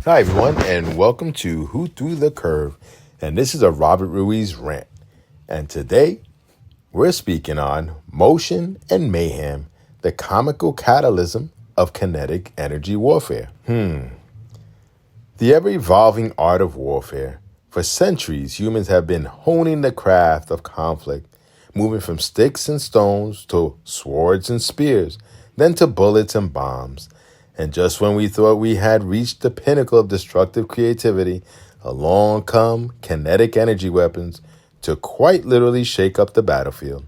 Hi, everyone, and welcome to Who Threw the Curve. And this is a Robert Ruiz rant. And today, we're speaking on Motion and Mayhem, the comical catalysm of kinetic energy warfare. The ever-evolving art of warfare. For centuries, humans have been honing the craft of conflict, moving from sticks and stones to swords and spears, then to bullets and bombs. And just when we thought we had reached the pinnacle of destructive creativity, along come kinetic energy weapons to quite literally shake up the battlefield.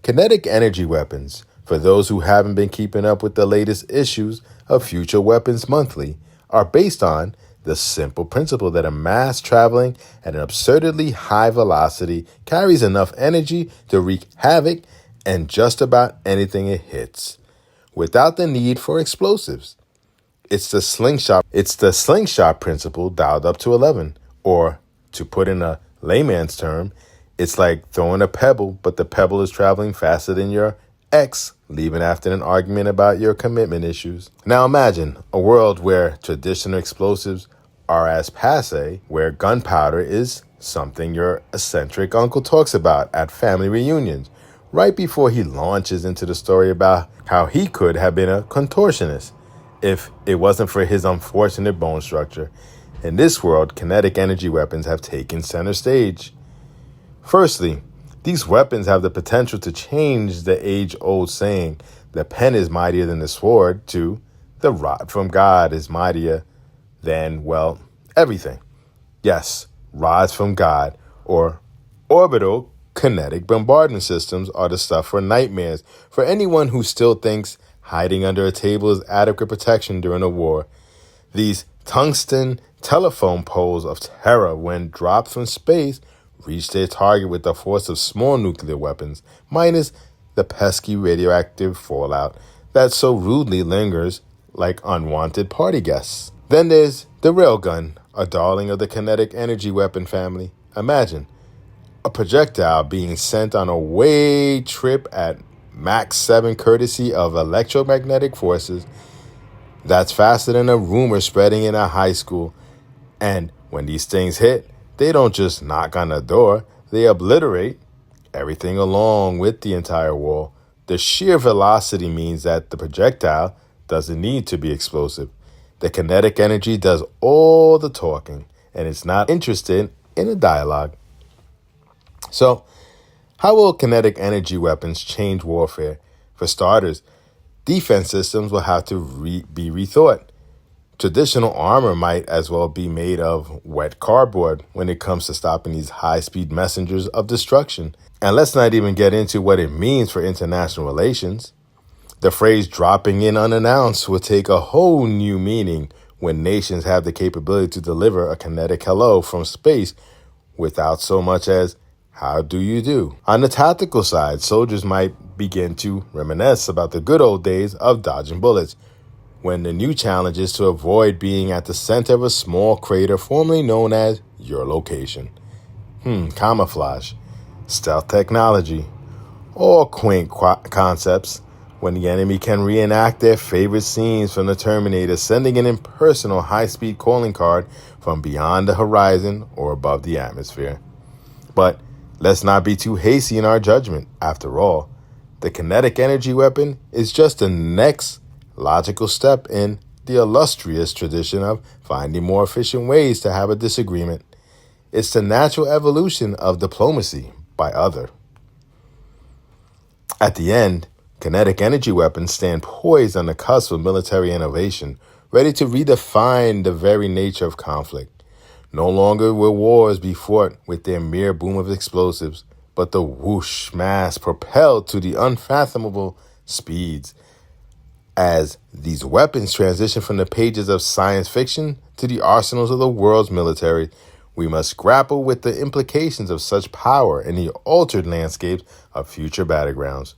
Kinetic energy weapons, for those who haven't been keeping up with the latest issues of Future Weapons Monthly, are based on the simple principle that a mass traveling at an absurdly high velocity carries enough energy to wreak havoc and just about anything it hits, without the need for explosives. It's the slingshot principle dialed up to 11, or to put in a layman's term, it's like throwing a pebble, but the pebble is traveling faster than your ex, leaving after an argument about your commitment issues. Now imagine a world where traditional explosives are as passe, where gunpowder is something your eccentric uncle talks about at family reunions, right before he launches into the story about how he could have been a contortionist if it wasn't for his unfortunate bone structure. In this world, kinetic energy weapons have taken center stage. Firstly, these weapons have the potential to change the age-old saying, the pen is mightier than the sword, to the rod from God is mightier than, well, everything. Yes, rods from God, or orbital kinetic bombardment systems, are the stuff for nightmares for anyone who still thinks hiding under a table is adequate protection during a war. These tungsten telephone poles of terror, when dropped from space, reach their target with the force of small nuclear weapons, minus the pesky radioactive fallout that so rudely lingers like unwanted party guests. Then there's the railgun, a darling of the kinetic energy weapon family. Imagine a projectile being sent on a way trip at Mach 7 courtesy of electromagnetic forces. That's faster than a rumor spreading in a high school. And when these things hit, they don't just knock on the door, they obliterate everything along with the entire wall. The sheer velocity means that the projectile doesn't need to be explosive. The kinetic energy does all the talking, and it's not interested in a dialogue. So, how will kinetic energy weapons change warfare? For starters, defense systems will have to be rethought. Traditional armor might as well be made of wet cardboard when it comes to stopping these high-speed messengers of destruction. And let's not even get into what it means for international relations. The phrase dropping in unannounced will take a whole new meaning when nations have the capability to deliver a kinetic hello from space without so much as, how do you do? On the tactical side, soldiers might begin to reminisce about the good old days of dodging bullets, when the new challenge is to avoid being at the center of a small crater formerly known as your location. Camouflage, stealth technology, all quaint concepts when the enemy can reenact their favorite scenes from the Terminator, sending an impersonal high-speed calling card from beyond the horizon or above the atmosphere. But let's not be too hasty in our judgment. After all, the kinetic energy weapon is just the next logical step in the illustrious tradition of finding more efficient ways to have a disagreement. It's the natural evolution of diplomacy by other. At the end, kinetic energy weapons stand poised on the cusp of military innovation, ready to redefine the very nature of conflict. No longer will wars be fought with their mere boom of explosives, but the whoosh mass propelled to the unfathomable speeds. As these weapons transition from the pages of science fiction to the arsenals of the world's military, we must grapple with the implications of such power in the altered landscapes of future battlegrounds.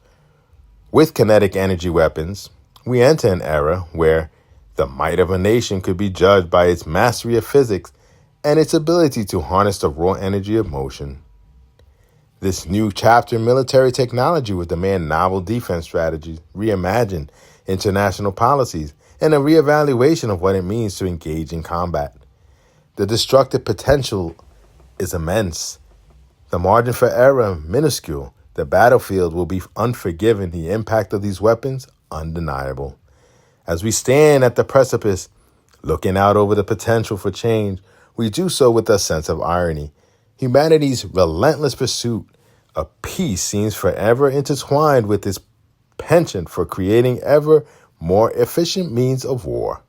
With kinetic energy weapons, we enter an era where the might of a nation could be judged by its mastery of physics and its ability to harness the raw energy of motion. This new chapter in military technology will demand novel defense strategies, reimagine international policies, and a reevaluation of what it means to engage in combat. The destructive potential is immense. The margin for error minuscule. The battlefield will be unforgiving. The impact of these weapons undeniable. As we stand at the precipice, looking out over the potential for change, we do so with a sense of irony. Humanity's relentless pursuit of peace seems forever intertwined with its penchant for creating ever more efficient means of war.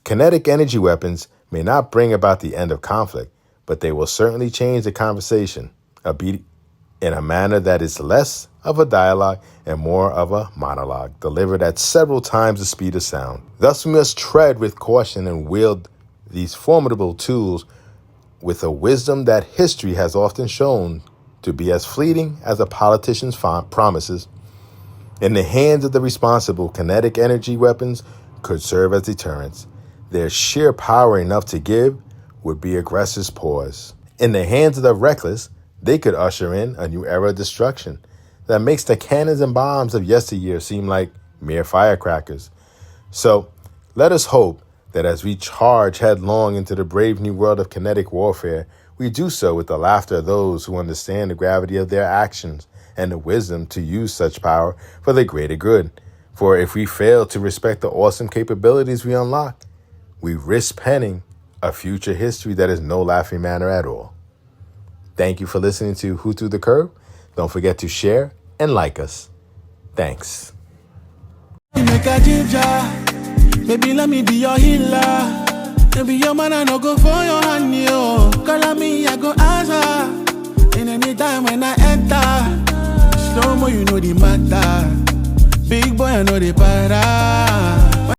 Kinetic energy weapons may not bring about the end of conflict, but they will certainly change the conversation, albeit in a manner that is less of a dialogue and more of a monologue, delivered at several times the speed of sound. Thus we must tread with caution and wield these formidable tools with a wisdom that history has often shown to be as fleeting as a politician's promises. In the hands of the responsible, kinetic energy weapons could serve as deterrents. Their sheer power enough to give would be aggressors' pause. In the hands of the reckless, they could usher in a new era of destruction that makes the cannons and bombs of yesteryear seem like mere firecrackers. So let us hope that as we charge headlong into the brave new world of kinetic warfare, we do so with the laughter of those who understand the gravity of their actions and the wisdom to use such power for the greater good. For if we fail to respect the awesome capabilities we unlock, we risk penning a future history that is no laughing matter at all. Thank you for listening to Who Threw the Curve. Don't forget to share and like us. Thanks. Baby, let me be your healer. Baby, your man, I no go for your hand, yo. Call on me, I go answer. And anytime when I enter, slow mo, you know the matter. Big boy, I know the para.